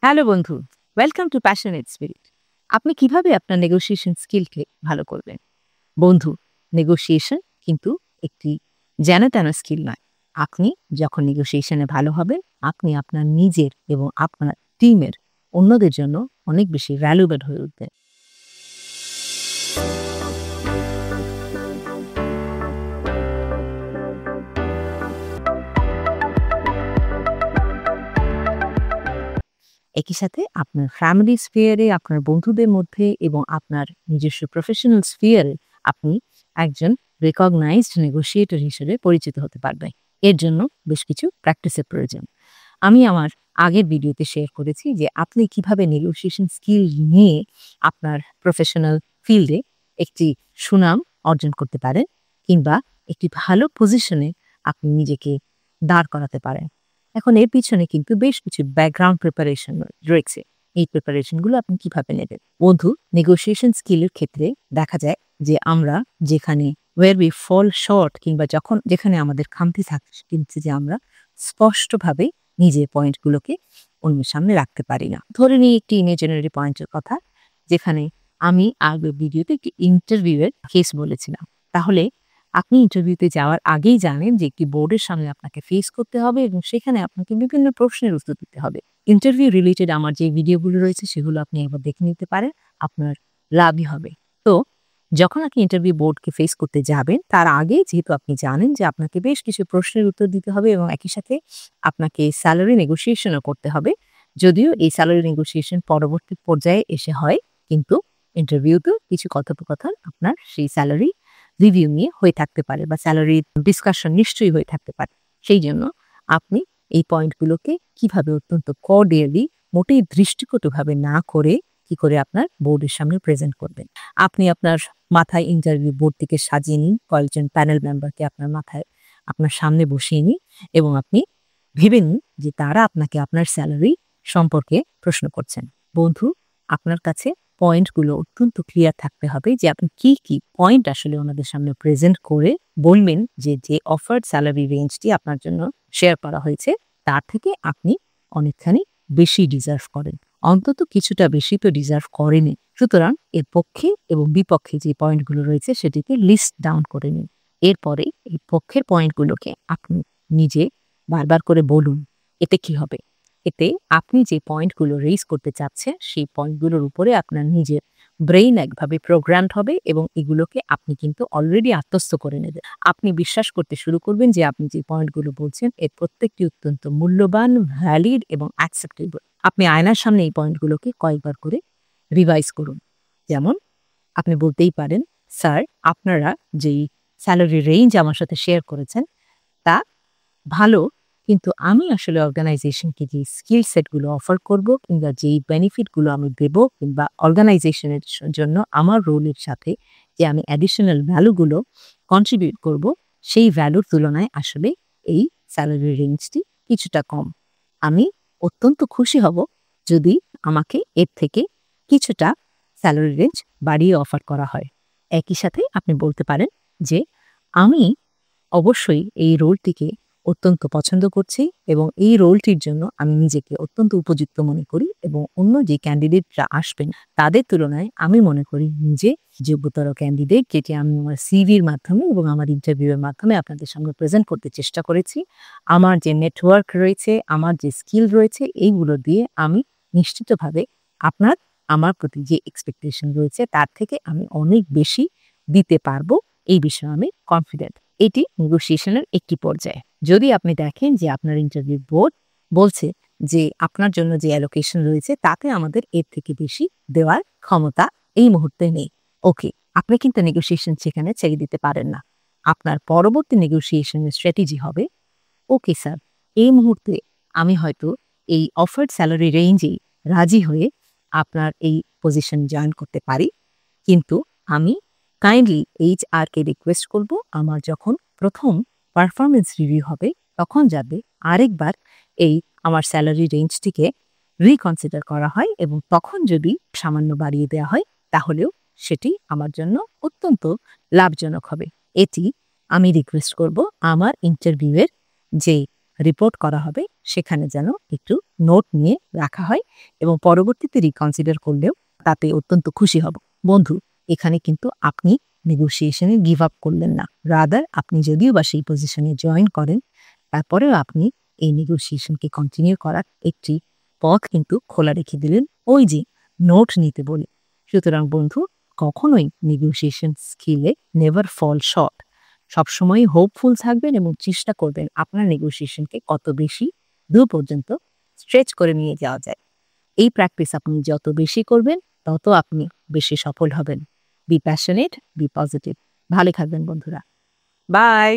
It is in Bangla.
হ্যালো বন্ধু, ওয়েলকাম টু প্যাশনেট স্পিরিট। আপনি কিভাবে আপনার নেগোসিয়েশন স্কিলকে ভালো করবেন? বন্ধু, নেগোসিয়েশন কিন্তু একটি যেন তেন স্কিল নয়। আপনি যখন নেগোসিয়েশনে ভালো হবেন, আপনি আপনার নিজের এবং আপনার টিমের অন্যদের জন্য অনেক বেশি ভ্যালুয়েবল হয়ে উঠবেন। একই সাথে আপনার ফ্যামিলি স্ফিয়ারে, আপনার বন্ধুদের মধ্যে এবং আপনার নিজস্ব প্রফেশনাল স্ফিয়ারে আপনি একজন রিকগনাইজড নেগোশিয়েটর হিসেবে পরিচিত হতে পারবেন। এর জন্য বেশ কিছু প্র্যাকটিসের প্রয়োজন। আমি আমার আগের ভিডিওতে শেয়ার করেছি যে আপনি কিভাবে নেগোশিয়েশন স্কিল নিয়ে আপনার প্রফেশনাল ফিল্ডে একটি সুনাম অর্জন করতে পারেন কিংবা একটি ভালো পজিশনে আপনি নিজেকে দাঁড় করাতে পারেন। এখন এর পিছনে কিন্তু বেশ কিছু ব্যাকগ্রাউন্ড প্রিপারেশন রয়েছে। এই প্রিপারেশনগুলো আপনি কিভাবে নেবেন? বন্ধু, নেগোশিয়েশন স্কিলের ক্ষেত্রে দেখা যায় যে আমরা যেখানে where we fall short কিংবা যেখানে আমাদের খামতি থাকে কিন্তু যে আমরা স্পষ্টভাবে নিজের পয়েন্টগুলোকে অন্যের সামনে রাখতে পারি না। ধরে নিই একটি ইমাজিনারি পয়েন্টের কথা, যেখানে আমি আগের ভিডিওতে একটি ইন্টারভিউ এর কেস বলেছিলাম। তাহলে আপনি ইন্টারভিউতে যাওয়ার আগেই জানেন যে একটি বোর্ডের সামনে আপনাকে ফেস করতে হবে এবং সেখানে আপনাকে বিভিন্ন প্রশ্নের উত্তর দিতে হবে। ইন্টারভিউ রিলেটেড আমার যে ভিডিওগুলো রয়েছে সেগুলো আপনি একবার দেখে নিতে পারেন, আপনার লাভই হবে। তো যখন আপনি ইন্টারভিউ বোর্ডকে ফেস করতে যাবেন তার আগে যেহেতু আপনি জানেন যে আপনাকে বেশ কিছু প্রশ্নের উত্তর দিতে হবে এবং একই সাথে আপনাকে স্যালারি নেগোসিয়েশনও করতে হবে। যদিও এই স্যালারি নেগোসিয়েশন পরবর্তী পর্যায়ে এসে হয়, কিন্তু ইন্টারভিউতেও কিছু কথোপকথন আপনার সেই স্যালারি রিভিউ নিয়ে হয়ে থাকতে পারে বা স্যালারি ডিসকাশন নিশ্চয়ই হয়ে থাকতে পারে। সেই জন্য আপনি এই পয়েন্টগুলোকে কিভাবে অত্যন্ত কর্ডিয়ালি, মোটেই দৃষ্টিকটুভাবে না করে কি করে আপনার বোর্ডের সামনে প্রেজেন্ট করবেন। আপনি আপনার মাথায় ইন্টারভিউ বোর্ডটিকে সাজিয়ে নিন, কয়েকজন প্যানেল মেম্বারকে আপনার মাথায় আপনার সামনে বসিয়ে নিন এবং আপনি ভেবে নিন যে তারা আপনাকে আপনার স্যালারি সম্পর্কে প্রশ্ন করছেন। বন্ধু, আপনার কাছে পয়েন্টগুলো অত্যন্ত ক্লিয়ার থাকতে হবে যে আপনি কি কি পয়েন্ট আসলে ওনাদের সামনে প্রেজেন্ট করে বলবেন যে অফার্ড স্যালারি রেঞ্জটি আপনার জন্য শেয়ার করা হয়েছে তার থেকে আপনি অনেকখানি বেশি ডিজার্ভ করেন, অন্তত কিছুটা বেশি তো ডিজার্ভ করেনি। সুতরাং এর পক্ষে এবং বিপক্ষে যে পয়েন্টগুলো রয়েছে সেটিকে লিস্ট ডাউন করে নিন। এরপরে এই পক্ষের পয়েন্টগুলোকে আপনি নিজে বারবার করে বলুন। এতে কি হবে? এতে আপনি যে পয়েন্টগুলো রেইজ করতে চাচ্ছেন সেই পয়েন্টগুলোর উপরে আপনার নিজের ব্রেইন একভাবে প্রোগ্রামড হবে এবং এগুলোকে আপনি কিন্তু অলরেডি আত্মস্থ করে নেবেন। আপনি বিশ্বাস করতে শুরু করবেন যে আপনি যে পয়েন্টগুলো বলছেন এর প্রত্যেকটি অত্যন্ত মূল্যবান, ভ্যালিড এবং অ্যাকসেপ্টেবল। আপনি আয়নার সামনে এই পয়েন্টগুলোকে কয়েকবার করে রিভাইজ করুন। যেমন আপনি বলতেই পারেন, স্যার, আপনারা যেই স্যালারি রেঞ্জ আমার সাথে শেয়ার করেছেন তা ভালো, কিন্তু আমি আসলে অর্গানাইজেশনকে যে স্কিল সেটগুলো অফার করব কিংবা যেই বেনিফিটগুলো আমি দেব কিংবা অর্গানাইজেশনের জন্য আমার রোলের সাথে যে আমি অ্যাডিশনাল ভ্যালুগুলো কন্ট্রিবিউট করব সেই ভ্যালুর তুলনায় আসলে এই স্যালারি রেঞ্জটি কিছুটা কম। আমি অত্যন্ত খুশি হব যদি আমাকে এর থেকে কিছুটা স্যালারি রেঞ্জ বাড়িয়ে অফার করা হয়। একই সাথে আপনি বলতে পারেন যে আমি অবশ্যই এই রোলটিকে অত্যন্ত পছন্দ করছি এবং এই রোলটির জন্য আমি নিজেকে অত্যন্ত উপযুক্ত মনে করি এবং অন্য যে ক্যান্ডিডেটরা আসবেন তাদের তুলনায় আমি মনে করি নিজে যোগ্যতর ক্যান্ডিডেট, যেটি আমি আমার সিভির মাধ্যমে এবং আমার ইন্টারভিউয়ের মাধ্যমে আপনাদের সামনে প্রেজেন্ট করতে চেষ্টা করেছি। আমার যে নেটওয়ার্ক রয়েছে, আমার যে স্কিল রয়েছে, এইগুলো দিয়ে আমি নিশ্চিতভাবে আমার প্রতি যে এক্সপেকটেশন রয়েছে তার থেকে আমি অনেক বেশি দিতে পারবো। এই বিষয়ে আমি কনফিডেন্ট। এটি নেগোসিয়েশনের একটি পর্যায়ে। যদি আপনি দেখেন যে আপনার ইন্টারভিউ বোর্ড বলছে যে আপনার জন্য যে অ্যালোকেশন রয়েছে তাতে আমাদের এর থেকে বেশি দেওয়ার ক্ষমতা এই মুহূর্তে নেই, ওকে, আপনি কিন্তু নেগোসিয়েশন সেখানে ছেড়ে দিতে পারেন না। আপনার পরবর্তী নেগোসিয়েশনের স্ট্র্যাটেজি হবে, ওকে স্যার, এই মুহূর্তে আমি হয়তো এই অফার্ড স্যালারি রেঞ্জেই রাজি হয়ে আপনার এই পজিশন জয়েন করতে পারি, কিন্তু আমি কাইন্ডলি HR-কে রিকোয়েস্ট করব আমার যখন প্রথম পারফরমেন্স রিভিউ হবে তখন যাতে আরেকবার এই আমার স্যালারি রেঞ্জটিকে রিকনসিডার করা হয় এবং তখন যদি সামান্য বাড়িয়ে দেওয়া হয় তাহলেও সেটি আমার জন্য অত্যন্ত লাভজনক হবে। এটি আমি রিকোয়েস্ট করব আমার ইন্টারভিউয়ের যে রিপোর্ট করা হবে সেখানে যেন একটু নোট নিয়ে রাখা হয় এবং পরবর্তীতে রিকনসিডার করলেও তাতে অত্যন্ত খুশি হব। বন্ধু, এখানে কিন্তু আপনি নেগোসিয়েশনে গিভ আপ করলেন না। রাদার আপনি যদিও বা সেই পজিশনে জয়েন করেন, তারপরেও আপনি এই নেগোসিয়েশনকে কন্টিনিউ করার একটি পথ কিন্তু খোলা রেখে দিলেন ওই যে নোট নিতে বলে। সুতরাং বন্ধু, কখনোই নেগোসিয়েশন স্কিলে নেভার ফল শর্ট। সবসময়ই হোপফুল থাকবেন এবং চেষ্টা করবেন আপনার নেগোসিয়েশনকে কত বেশি দূর পর্যন্ত স্ট্রেচ করে নিয়ে যাওয়া যায়। এই প্র্যাকটিস আপনি যত বেশি করবেন তত আপনি বেশি সফল হবেন। Be passionate, be positive. ভালো থাকবেন বন্ধুরা। বাই।